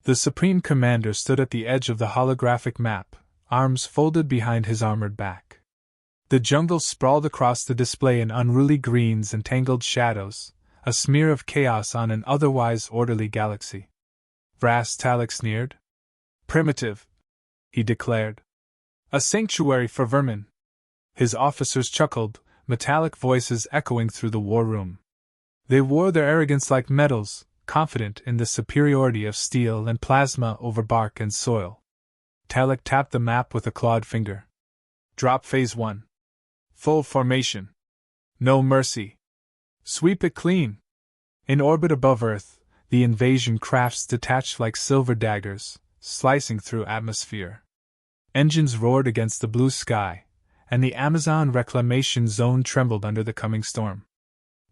The Supreme Commander stood at the edge of the holographic map, arms folded behind his armored back. The jungle sprawled across the display in unruly greens and tangled shadows, a smear of chaos on an otherwise orderly galaxy. Vras Talek sneered. Primitive, he declared. A sanctuary for vermin. His officers chuckled, metallic voices echoing through the war room. They wore their arrogance like medals, confident in the superiority of steel and plasma over bark and soil. Talek tapped the map with a clawed finger. Drop Phase 1. Full formation. No mercy. Sweep it clean. In orbit above Earth, the invasion crafts detached like silver daggers, slicing through atmosphere. Engines roared against the blue sky, and the Amazon reclamation zone trembled under the coming storm.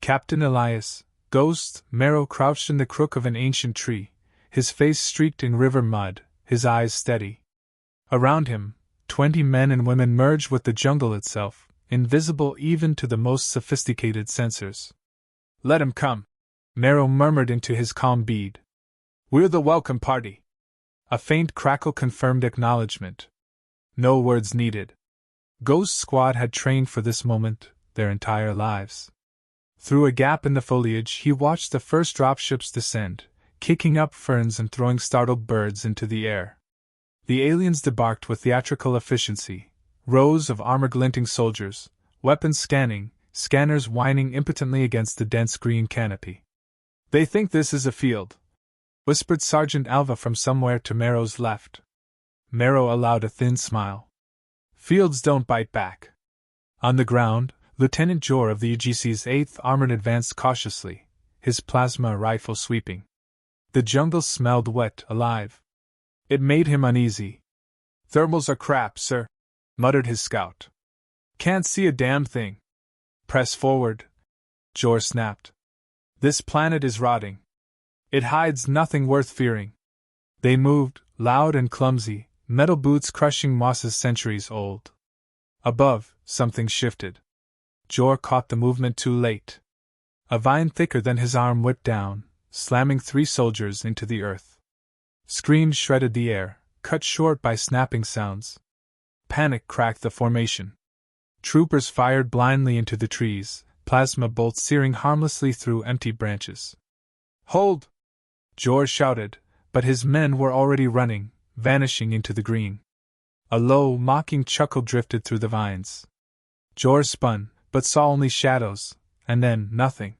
Captain Elias, Ghost, Marrow crouched in the crook of an ancient tree, his face streaked in river mud, his eyes steady. Around him, 20 men and women merged with the jungle itself, invisible even to the most sophisticated sensors. Let him come, Marrow murmured into his calm bead. We're the welcome party. A faint crackle confirmed acknowledgement. No words needed. Ghost's squad had trained for this moment their entire lives. Through a gap in the foliage, he watched the first dropships descend, kicking up ferns and throwing startled birds into the air. The aliens debarked with theatrical efficiency, rows of armor-glinting soldiers, weapons scanning, scanners whining impotently against the dense green canopy. They think this is a field, whispered Sergeant Alva from somewhere to Marrow's left. Marrow allowed a thin smile. Fields don't bite back. On the ground, Lieutenant Jor of the UGC's 8th Armored advanced cautiously, his plasma rifle sweeping. The jungle smelled wet, alive. It made him uneasy. Thermals are crap, sir, muttered his scout. Can't see a damn thing. Press forward, Jor snapped. This planet is rotting. It hides nothing worth fearing. They moved, loud and clumsy, metal boots crushing mosses centuries old. Above, something shifted. Jor caught the movement too late. A vine thicker than his arm whipped down, slamming 3 soldiers into the earth. Screams shredded the air, cut short by snapping sounds. Panic cracked the formation. Troopers fired blindly into the trees, plasma bolts searing harmlessly through empty branches. Hold! Jor shouted, but his men were already running, vanishing into the green. A low, mocking chuckle drifted through the vines. Jor spun, but saw only shadows, and then nothing.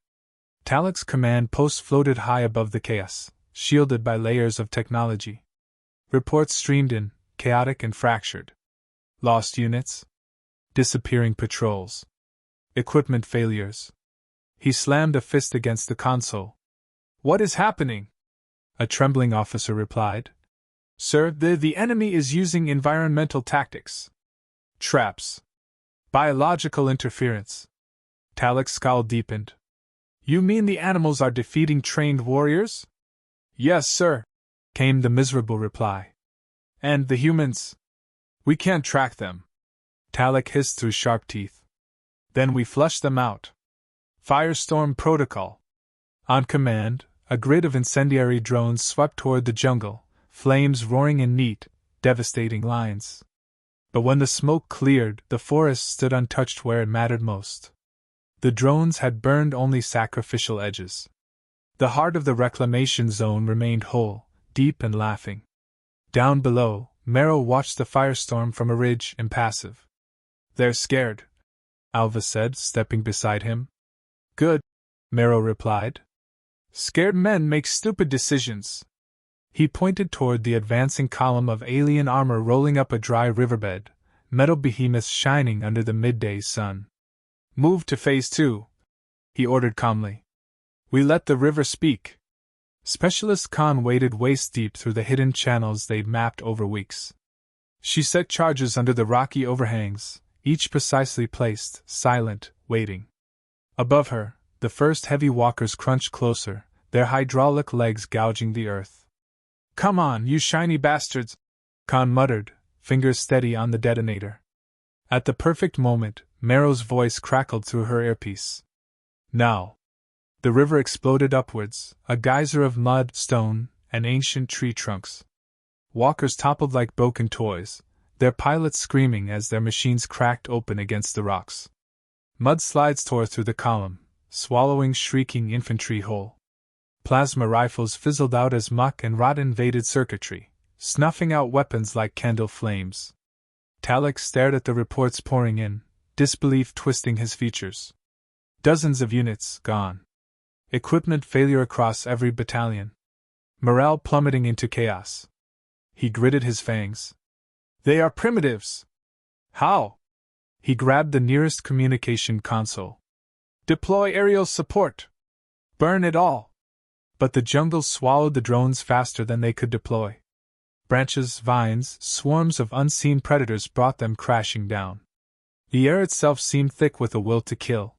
Talek's command post floated high above the chaos, shielded by layers of technology. Reports streamed in, chaotic and fractured. Lost units. Disappearing patrols. Equipment failures. He slammed a fist against the console. What is happening? A trembling officer replied. Sir, the enemy is using environmental tactics. Traps. Biological interference. Talek's scowl deepened. You mean the animals are defeating trained warriors? Yes, sir, came the miserable reply. And the humans? We can't track them. Talek hissed through sharp teeth. Then we flush them out. Firestorm protocol. On command, a grid of incendiary drones swept toward the jungle, flames roaring in neat, devastating lines. But when the smoke cleared, the forest stood untouched where it mattered most. The drones had burned only sacrificial edges. The heart of the reclamation zone remained whole, deep and laughing. Down below, Marrow watched the firestorm from a ridge, impassive. They're scared, Alva said, stepping beside him. Good, Marrow replied. Scared men make stupid decisions. He pointed toward the advancing column of alien armor rolling up a dry riverbed, metal behemoths shining under the midday sun. Move to Phase 2, he ordered calmly. We let the river speak. Specialist Khan waded waist-deep through the hidden channels they'd mapped over weeks. She set charges under the rocky overhangs, each precisely placed, silent, waiting. Above her, the first heavy walkers crunched closer, their hydraulic legs gouging the earth. Come on, you shiny bastards, Khan muttered, fingers steady on the detonator. At the perfect moment, Marrow's voice crackled through her earpiece. Now. The river exploded upwards, a geyser of mud, stone, and ancient tree trunks. Walkers toppled like broken toys, their pilots screaming as their machines cracked open against the rocks. Mudslides tore through the column, swallowing shrieking infantry whole. Plasma rifles fizzled out as muck and rot invaded circuitry, snuffing out weapons like candle flames. Talek stared at the reports pouring in, disbelief twisting his features. Dozens of units gone. Equipment failure across every battalion. Morale plummeting into chaos. He gritted his fangs. They are primitives! How? He grabbed the nearest communication console. Deploy aerial support! Burn it all! But the jungle swallowed the drones faster than they could deploy. Branches, vines, swarms of unseen predators brought them crashing down. The air itself seemed thick with a will to kill.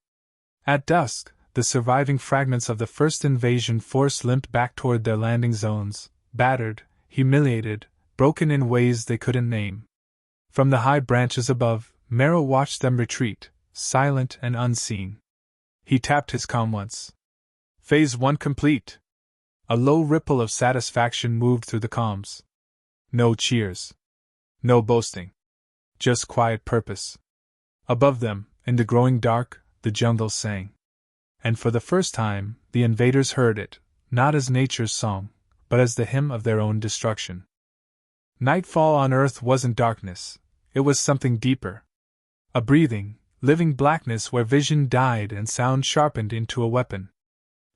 At dusk, the surviving fragments of the first invasion force limped back toward their landing zones, battered, humiliated, broken in ways they couldn't name. From the high branches above, Marrow watched them retreat, silent and unseen. He tapped his comm once. Phase 1 complete. A low ripple of satisfaction moved through the comms. No cheers. No boasting. Just quiet purpose. Above them, in the growing dark, the jungle sang. And for the first time, the invaders heard it, not as nature's song, but as the hymn of their own destruction. Nightfall on Earth wasn't darkness, it was something deeper. A breathing, living blackness where vision died and sound sharpened into a weapon.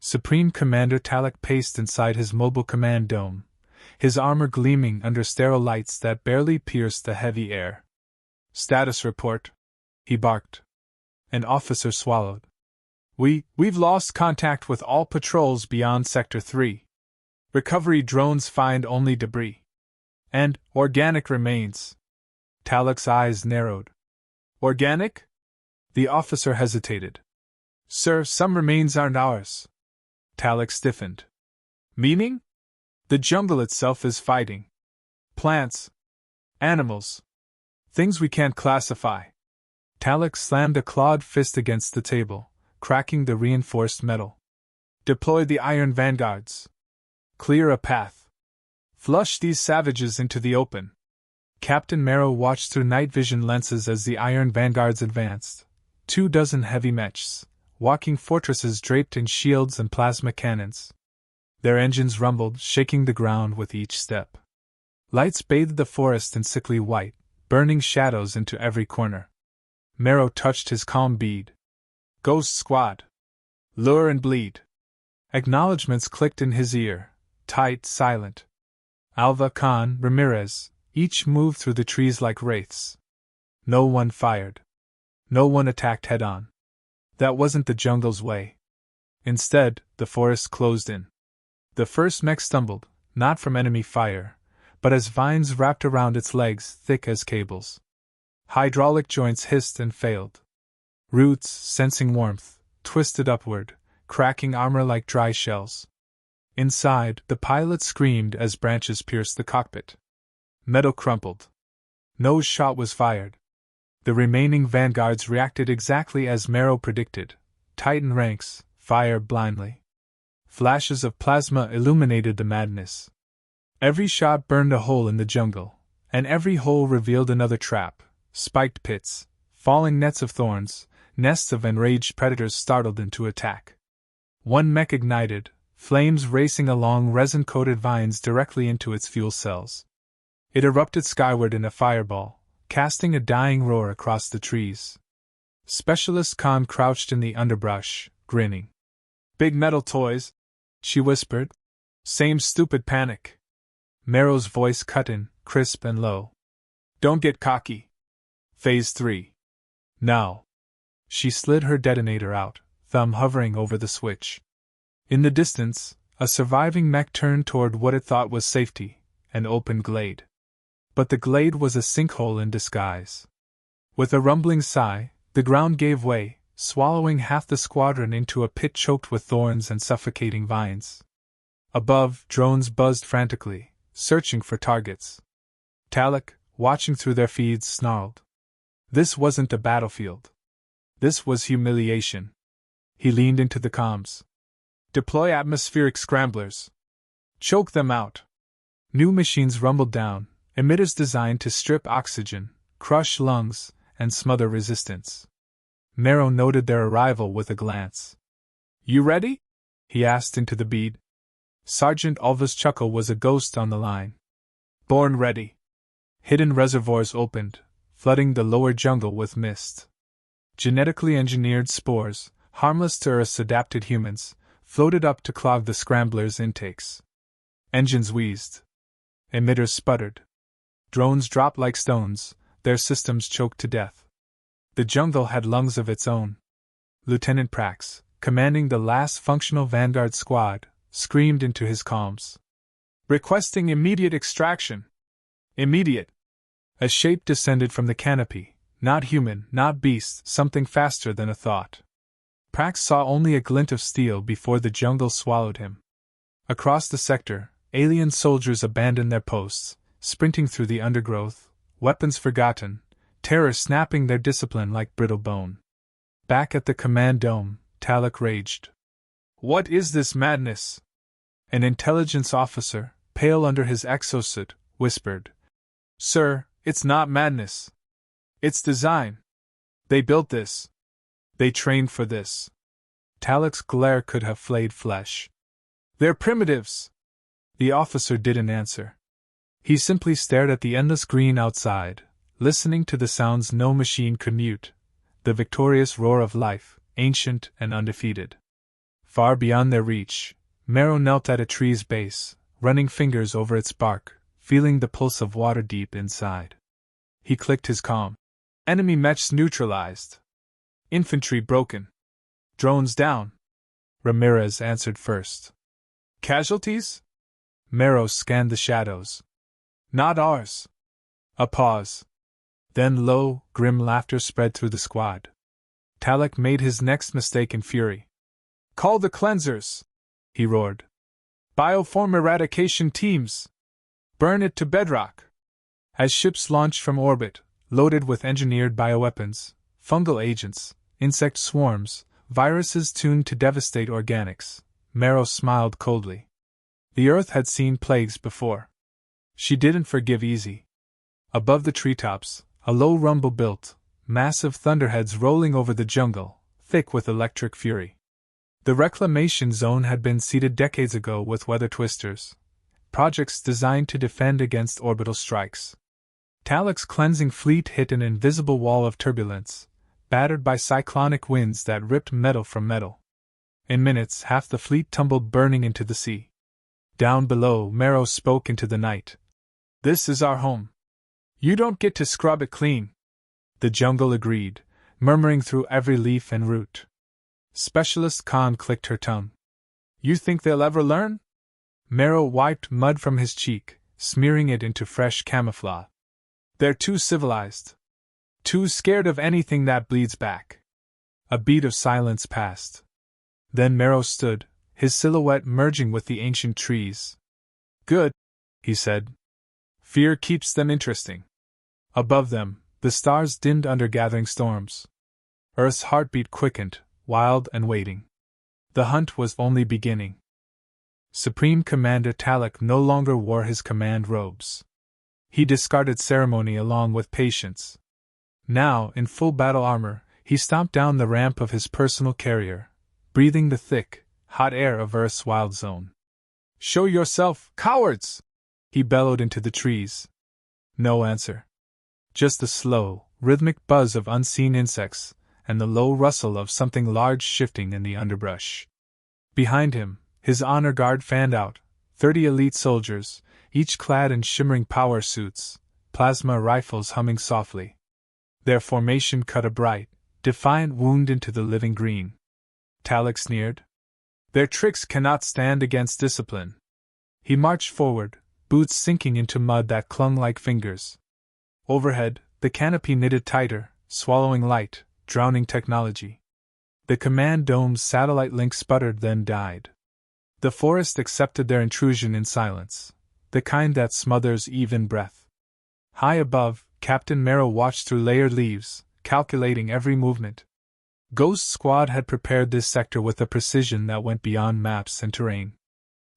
Supreme Commander Talek paced inside his mobile command dome, his armor gleaming under sterile lights that barely pierced the heavy air. Status report, he barked. An officer swallowed. We've lost contact with all patrols beyond Sector 3. Recovery drones find only debris. And organic remains. Talek's eyes narrowed. Organic? The officer hesitated. Sir, some remains aren't ours. Talek stiffened. Meaning? The jungle itself is fighting. Plants. Animals. Things we can't classify. Talek slammed a clawed fist against the table, cracking the reinforced metal. Deploy the iron vanguards. Clear a path. Flush these savages into the open. Captain Marrow watched through night vision lenses as the iron vanguards advanced. 24 heavy mechs, walking fortresses draped in shields and plasma cannons. Their engines rumbled, shaking the ground with each step. Lights bathed the forest in sickly white, burning shadows into every corner. Marrow touched his calm bead. Ghost Squad. Lure and bleed. Acknowledgements clicked in his ear, tight, silent. Alva, Khan, Ramirez, each moved through the trees like wraiths. No one fired. No one attacked head-on. That wasn't the jungle's way. Instead, the forest closed in. The first mech stumbled, not from enemy fire, but as vines wrapped around its legs thick as cables. Hydraulic joints hissed and failed. Roots, sensing warmth, twisted upward, cracking armor like dry shells. Inside, the pilot screamed as branches pierced the cockpit. Metal crumpled. No shot was fired. The remaining vanguards reacted exactly as Marrow predicted. Tighten ranks, fire blindly. Flashes of plasma illuminated the madness. Every shot burned a hole in the jungle, and every hole revealed another trap. Spiked pits, falling nets of thorns, nests of enraged predators startled into attack. One mech ignited, flames racing along resin-coated vines directly into its fuel cells. It erupted skyward in a fireball, casting a dying roar across the trees. Specialist Khan crouched in the underbrush, grinning. Big metal toys, she whispered. Same stupid panic. Marrow's voice cut in, crisp and low. Don't get cocky. Phase 3. Now. She slid her detonator out, thumb hovering over the switch. In the distance, a surviving mech turned toward what it thought was safety, an open glade. But the glade was a sinkhole in disguise. With a rumbling sigh, the ground gave way, swallowing half the squadron into a pit choked with thorns and suffocating vines. Above, drones buzzed frantically, searching for targets. Talek, watching through their feeds, snarled. This wasn't the battlefield. This was humiliation. He leaned into the comms. Deploy atmospheric scramblers. Choke them out. New machines rumbled down, emitters designed to strip oxygen, crush lungs, and smother resistance. Marrow noted their arrival with a glance. You ready? He asked into the bead. Sergeant Alva's chuckle was a ghost on the line. Born ready. Hidden reservoirs opened, flooding the lower jungle with mist. Genetically engineered spores, harmless to Earth's adapted humans, floated up to clog the scramblers' intakes. Engines wheezed. Emitters sputtered. Drones dropped like stones, their systems choked to death. The jungle had lungs of its own. Lieutenant Prax, commanding the last functional Vanguard squad, screamed into his comms. Requesting immediate extraction. Immediate. A shape descended from the canopy, not human, not beast, something faster than a thought. Prax saw only a glint of steel before the jungle swallowed him. Across the sector, alien soldiers abandoned their posts, sprinting through the undergrowth, weapons forgotten, terror snapping their discipline like brittle bone. Back at the command dome, Talek raged. What is this madness? An intelligence officer, pale under his exosuit, whispered. Sir, it's not madness. It's design. They built this. They trained for this. Talek's glare could have flayed flesh. They're primitives. The officer didn't answer. He simply stared at the endless green outside, listening to the sounds no machine could mute, the victorious roar of life, ancient and undefeated. Far beyond their reach, Marrow knelt at a tree's base, running fingers over its bark, feeling the pulse of water deep inside. He clicked his comm. Enemy mechs neutralized. Infantry broken. Drones down. Ramirez answered first. Casualties? Marrow scanned the shadows. Not ours. A pause. Then low, grim laughter spread through the squad. Talek made his next mistake in fury. Call the cleansers! He roared. Bioform eradication teams! Burn it to bedrock! As ships launched from orbit, loaded with engineered bioweapons, fungal agents, insect swarms, viruses tuned to devastate organics, Marrow smiled coldly. The Earth had seen plagues before. She didn't forgive easy. Above the treetops, a low rumble built, massive thunderheads rolling over the jungle, thick with electric fury. The reclamation zone had been seeded decades ago with weather twisters, projects designed to defend against orbital strikes. Talek's cleansing fleet hit an invisible wall of turbulence, battered by cyclonic winds that ripped metal from metal. In minutes, half the fleet tumbled burning into the sea. Down below, Marrow spoke into the night. This is our home. You don't get to scrub it clean. The jungle agreed, murmuring through every leaf and root. Specialist Khan clicked her tongue. You think they'll ever learn? Marrow wiped mud from his cheek, smearing it into fresh camouflage. They're too civilized. Too scared of anything that bleeds back. A beat of silence passed. Then Marrow stood, his silhouette merging with the ancient trees. Good, he said. Fear keeps them interesting. Above them, the stars dimmed under gathering storms. Earth's heartbeat quickened, wild and waiting. The hunt was only beginning. Supreme Commander Talek no longer wore his command robes. He discarded ceremony along with patience. Now, in full battle armor, he stomped down the ramp of his personal carrier, breathing the thick, hot air of Earth's wild zone. Show yourself, cowards! He bellowed into the trees. No answer. Just the slow, rhythmic buzz of unseen insects, and the low rustle of something large shifting in the underbrush. Behind him, his honor guard fanned out, 30 elite soldiers, each clad in shimmering power suits, plasma rifles humming softly. Their formation cut a bright, defiant wound into the living green. Talek sneered. Their tricks cannot stand against discipline. He marched forward, boots sinking into mud that clung like fingers. Overhead, the canopy knitted tighter, swallowing light, drowning technology. The command dome's satellite link sputtered then died. The forest accepted their intrusion in silence, the kind that smothers even breath. High above, Captain Marrow watched through layered leaves, calculating every movement. Ghost Squad had prepared this sector with a precision that went beyond maps and terrain.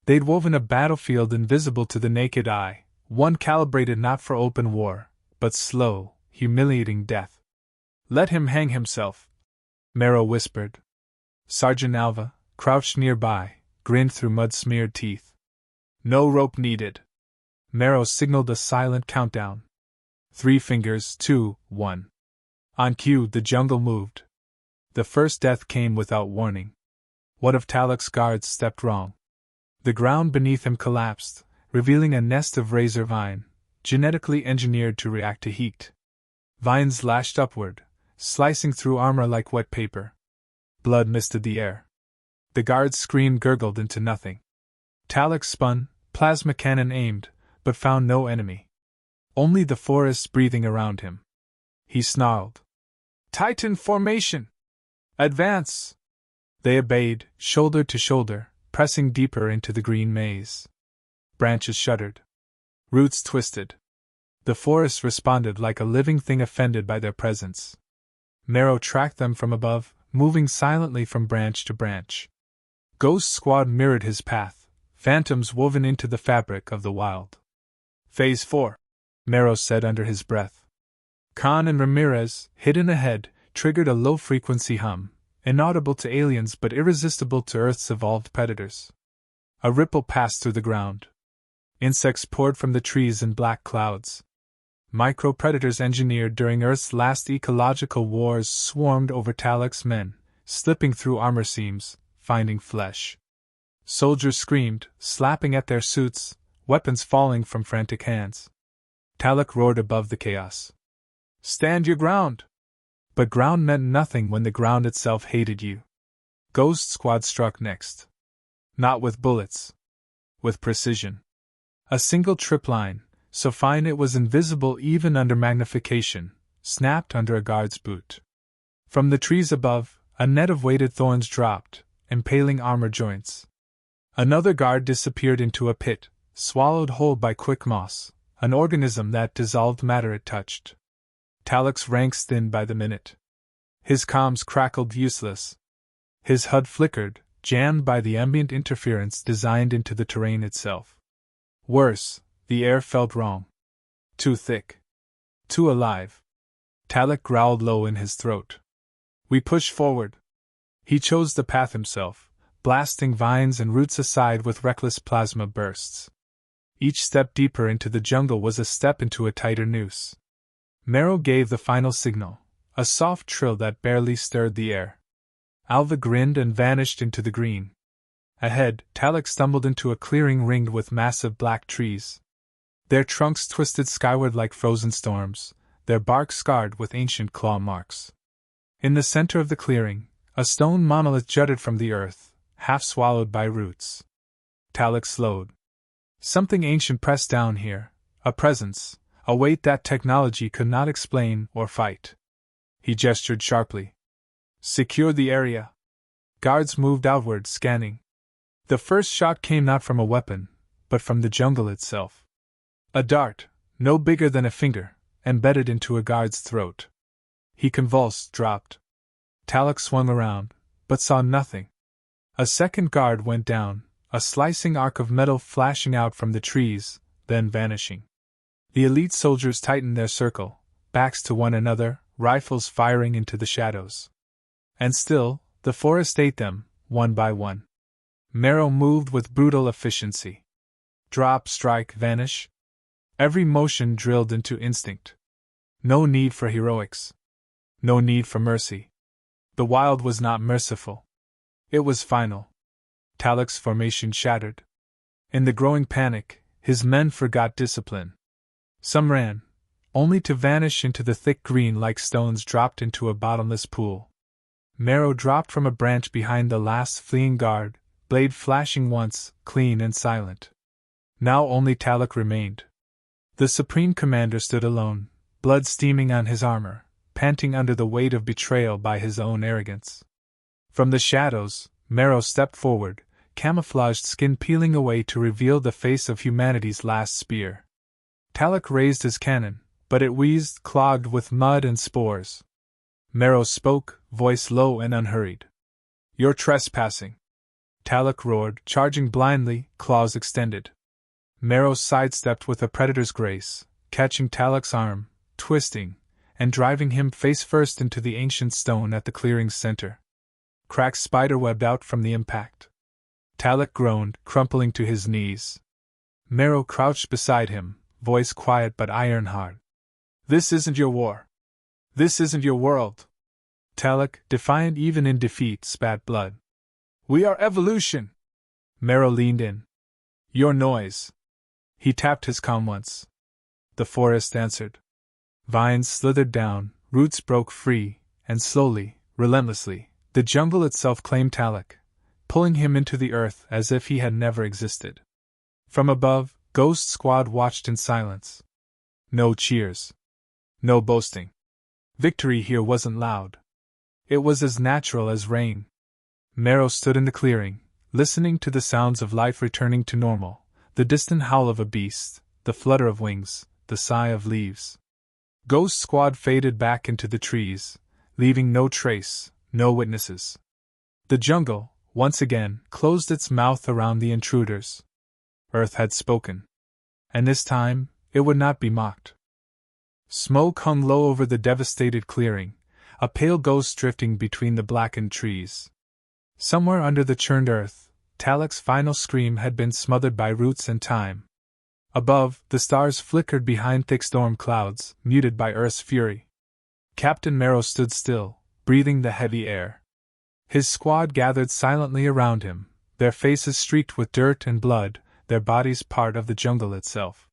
They'd woven a battlefield invisible to the naked eye, one calibrated not for open war, but slow, humiliating death. "Let him hang himself," Merrill whispered. Sergeant Alva, crouched nearby, grinned through mud-smeared teeth. "No rope needed." Merrill signaled a silent countdown. 3 fingers, 2, 1. On cue, the jungle moved. The first death came without warning. One of Talek's guards stepped wrong. The ground beneath him collapsed, revealing a nest of razor vine, genetically engineered to react to heat. Vines lashed upward, slicing through armor like wet paper. Blood misted the air. The guard's scream gurgled into nothing. Talek spun, plasma cannon aimed, but found no enemy. Only the forests breathing around him. He snarled. "Titan formation! Advance!" They obeyed, shoulder to shoulder, pressing deeper into the green maze. Branches shuddered. Roots twisted. The forest responded like a living thing offended by their presence. Merrow tracked them from above, moving silently from branch to branch. Ghost Squad mirrored his path, phantoms woven into the fabric of the wild. "Phase 4, Merrow said under his breath. Khan and Ramirez, hidden ahead, triggered a low-frequency hum, inaudible to aliens but irresistible to Earth's evolved predators. A ripple passed through the ground. Insects poured from the trees in black clouds. Micro-predators engineered during Earth's last ecological wars swarmed over Talek's men, slipping through armor seams, finding flesh. Soldiers screamed, slapping at their suits, weapons falling from frantic hands. Talek roared above the chaos. "Stand your ground!" But ground meant nothing when the ground itself hated you. Ghost Squad struck next. Not with bullets. With precision. A single tripline, so fine it was invisible even under magnification, snapped under a guard's boot. From the trees above, a net of weighted thorns dropped, impaling armor joints. Another guard disappeared into a pit, swallowed whole by quick moss, an organism that dissolved matter it touched. Talek's ranks thinned by the minute. His comms crackled useless. His HUD flickered, jammed by the ambient interference designed into the terrain itself. Worse, the air felt wrong. Too thick. Too alive. Talek growled low in his throat. "We push forward." He chose the path himself, blasting vines and roots aside with reckless plasma bursts. Each step deeper into the jungle was a step into a tighter noose. Merrow gave the final signal, a soft trill that barely stirred the air. Alva grinned and vanished into the green. Ahead, Talek stumbled into a clearing ringed with massive black trees. Their trunks twisted skyward like frozen storms, their bark scarred with ancient claw marks. In the center of the clearing, a stone monolith jutted from the earth, half swallowed by roots. Talek slowed. Something ancient pressed down here, a presence, a weight that technology could not explain or fight. He gestured sharply. "Secure the area." Guards moved outward, scanning. The first shot came not from a weapon, but from the jungle itself. A dart, no bigger than a finger, embedded into a guard's throat. He convulsed, dropped. Talek swung around, but saw nothing. A second guard went down, a slicing arc of metal flashing out from the trees, then vanishing. The elite soldiers tightened their circle, backs to one another, rifles firing into the shadows. And still, the forest ate them, one by one. Merrow moved with brutal efficiency. Drop, strike, vanish. Every motion drilled into instinct. No need for heroics. No need for mercy. The wild was not merciful. It was final. Talek's formation shattered. In the growing panic, his men forgot discipline. Some ran, only to vanish into the thick green like stones dropped into a bottomless pool. Merrow dropped from a branch behind the last fleeing guard, blade flashing once, clean and silent. Now only Talek remained. The Supreme Commander stood alone, blood steaming on his armor, panting under the weight of betrayal by his own arrogance. From the shadows, Merrow stepped forward, camouflaged skin peeling away to reveal the face of humanity's last spear. Talek raised his cannon, but it wheezed, clogged with mud and spores. Merrow spoke, voice low and unhurried. "You're trespassing." Talek roared, charging blindly, claws extended. Marrow sidestepped with a predator's grace, catching Talek's arm, twisting, and driving him face first into the ancient stone at the clearing's center. Cracks spiderwebbed out from the impact. Talek groaned, crumpling to his knees. Marrow crouched beside him, voice quiet but iron hard. "This isn't your war. This isn't your world." Talek, defiant even in defeat, spat blood. "We are evolution." Marrow leaned in. "Your noise." He tapped his com once. The forest answered. Vines slithered down, roots broke free, and slowly, relentlessly, the jungle itself claimed Talek, pulling him into the earth as if he had never existed. From above, Ghost Squad watched in silence. No cheers. No boasting. Victory here wasn't loud. It was as natural as rain. Marrow stood in the clearing, listening to the sounds of life returning to normal, the distant howl of a beast, the flutter of wings, the sigh of leaves. Ghost Squad faded back into the trees, leaving no trace, no witnesses. The jungle, once again, closed its mouth around the intruders. Earth had spoken. And this time, it would not be mocked. Smoke hung low over the devastated clearing, a pale ghost drifting between the blackened trees. Somewhere under the churned earth, Talek's final scream had been smothered by roots and time. Above, the stars flickered behind thick storm clouds, muted by Earth's fury. Captain Marrow stood still, breathing the heavy air. His squad gathered silently around him, their faces streaked with dirt and blood, their bodies part of the jungle itself.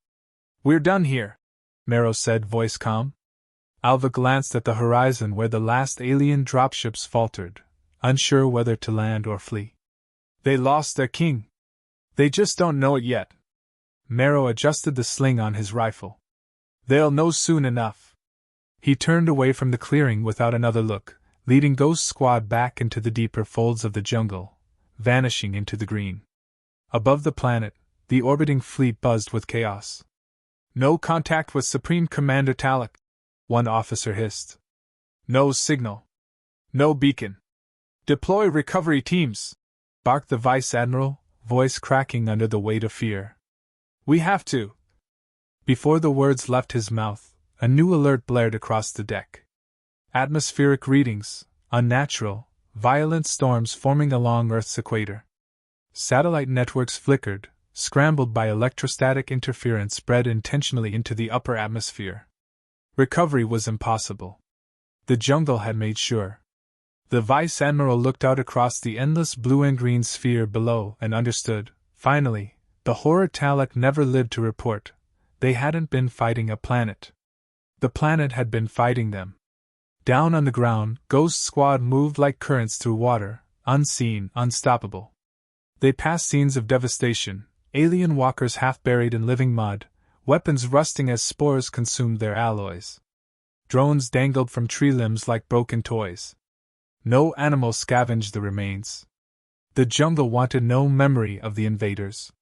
"We're done here," Marrow said, voice calm. Alva glanced at the horizon where the last alien dropships faltered, unsure whether to land or flee. "They lost their king. They just don't know it yet." Marrow adjusted the sling on his rifle. "They'll know soon enough." He turned away from the clearing without another look, leading Ghost Squad back into the deeper folds of the jungle, vanishing into the green. Above the planet, the orbiting fleet buzzed with chaos. "No contact with Supreme Commander Talek," one officer hissed. "No signal. No beacon. Deploy recovery teams," barked the Vice Admiral, voice cracking under the weight of fear. "We have to." Before the words left his mouth, a new alert blared across the deck. Atmospheric readings, unnatural, violent storms forming along Earth's equator. Satellite networks flickered, scrambled by electrostatic interference bred intentionally into the upper atmosphere. Recovery was impossible. The jungle had made sure. The Vice Admiral looked out across the endless blue and green sphere below and understood, finally, the horror Talek never lived to report. They hadn't been fighting a planet. The planet had been fighting them. Down on the ground, Ghost Squad moved like currents through water, unseen, unstoppable. They passed scenes of devastation, alien walkers half buried in living mud, weapons rusting as spores consumed their alloys. Drones dangled from tree limbs like broken toys. No animal scavenged the remains. The jungle wanted no memory of the invaders.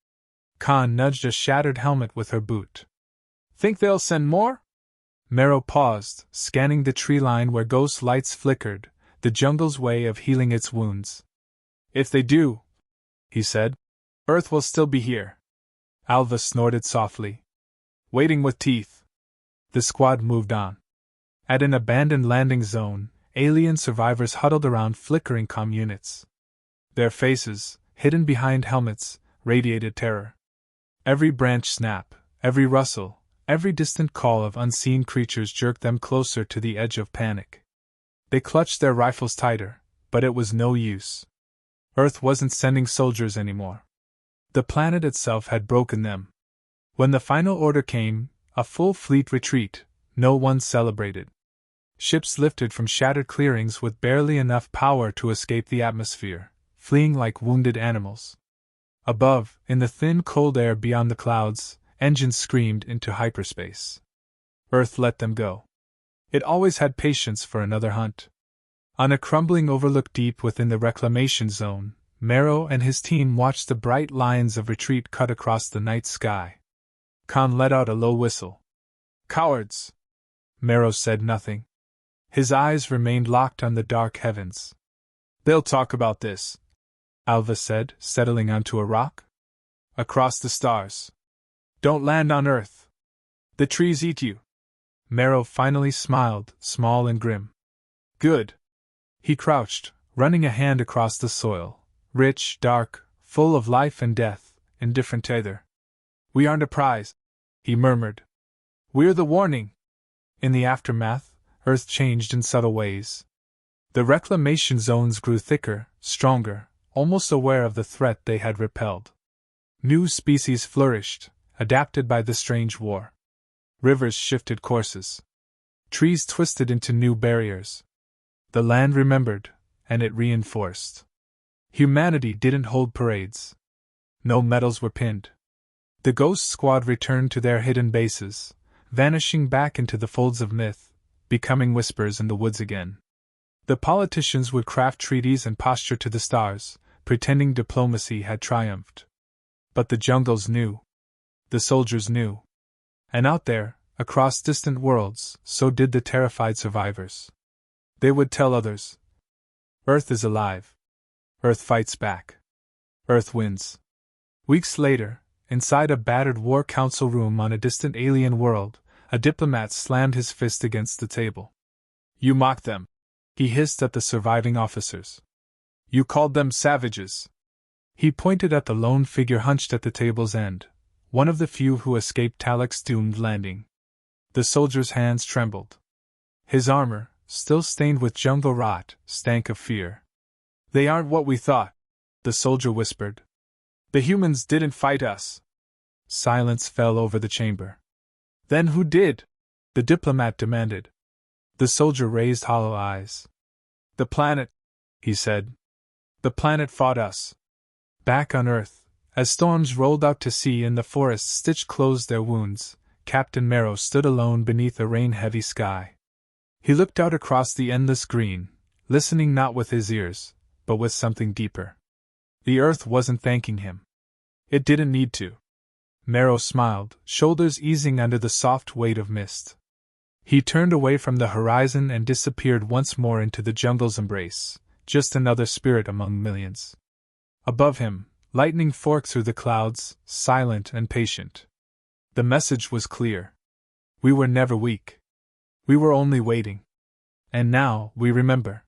Khan nudged a shattered helmet with her boot. "Think they'll send more?" Marrow paused, scanning the tree line where ghost lights flickered, the jungle's way of healing its wounds. "If they do," he said, "Earth will still be here." Alva snorted softly. "Waiting with teeth." The squad moved on. At an abandoned landing zone, alien survivors huddled around flickering comm units. Their faces, hidden behind helmets, radiated terror. Every branch snap, every rustle, every distant call of unseen creatures jerked them closer to the edge of panic. They clutched their rifles tighter, but it was no use. Earth wasn't sending soldiers anymore. The planet itself had broken them. When the final order came, a full fleet retreat, no one celebrated. Ships lifted from shattered clearings with barely enough power to escape the atmosphere, fleeing like wounded animals. Above, in the thin cold air beyond the clouds, engines screamed into hyperspace. Earth let them go. It always had patience for another hunt. On a crumbling overlook deep within the reclamation zone, Marrow and his team watched the bright lines of retreat cut across the night sky. Khan let out a low whistle. "Cowards!" Marrow said nothing. His eyes remained locked on the dark heavens. "They'll talk about this," Alva said, settling onto a rock. Across the stars. Don't land on Earth. The trees eat you. Marrow finally smiled, small and grim. Good. He crouched, running a hand across the soil, rich, dark, full of life and death, indifferent to either. We aren't a prize, he murmured. We're the warning. In the aftermath, Earth changed in subtle ways. The reclamation zones grew thicker, stronger, almost aware of the threat they had repelled. New species flourished, adapted by the strange war. Rivers shifted courses. Trees twisted into new barriers. The land remembered, and it reinforced. Humanity didn't hold parades. No medals were pinned. The Ghost Squad returned to their hidden bases, vanishing back into the folds of myth, becoming whispers in the woods again. The politicians would craft treaties and posture to the stars, pretending diplomacy had triumphed. But the jungles knew. The soldiers knew. And out there, across distant worlds, so did the terrified survivors. They would tell others. Earth is alive. Earth fights back. Earth wins. Weeks later, inside a battered war council room on a distant alien world, a diplomat slammed his fist against the table. You mocked them, he hissed at the surviving officers. You called them savages. He pointed at the lone figure hunched at the table's end, one of the few who escaped Talek's doomed landing. The soldier's hands trembled. His armor, still stained with jungle rot, stank of fear. They aren't what we thought, the soldier whispered. The humans didn't fight us. Silence fell over the chamber. Then who did? The diplomat demanded. The soldier raised hollow eyes. The planet, he said. The planet fought us. Back on Earth, as storms rolled out to sea and the forests stitched closed their wounds, Captain Marrow stood alone beneath a rain-heavy sky. He looked out across the endless green, listening not with his ears, but with something deeper. The Earth wasn't thanking him. It didn't need to. Marrow smiled, shoulders easing under the soft weight of mist. He turned away from the horizon and disappeared once more into the jungle's embrace, just another spirit among millions. Above him, lightning forked through the clouds, silent and patient. The message was clear. We were never weak. We were only waiting. And now, we remember.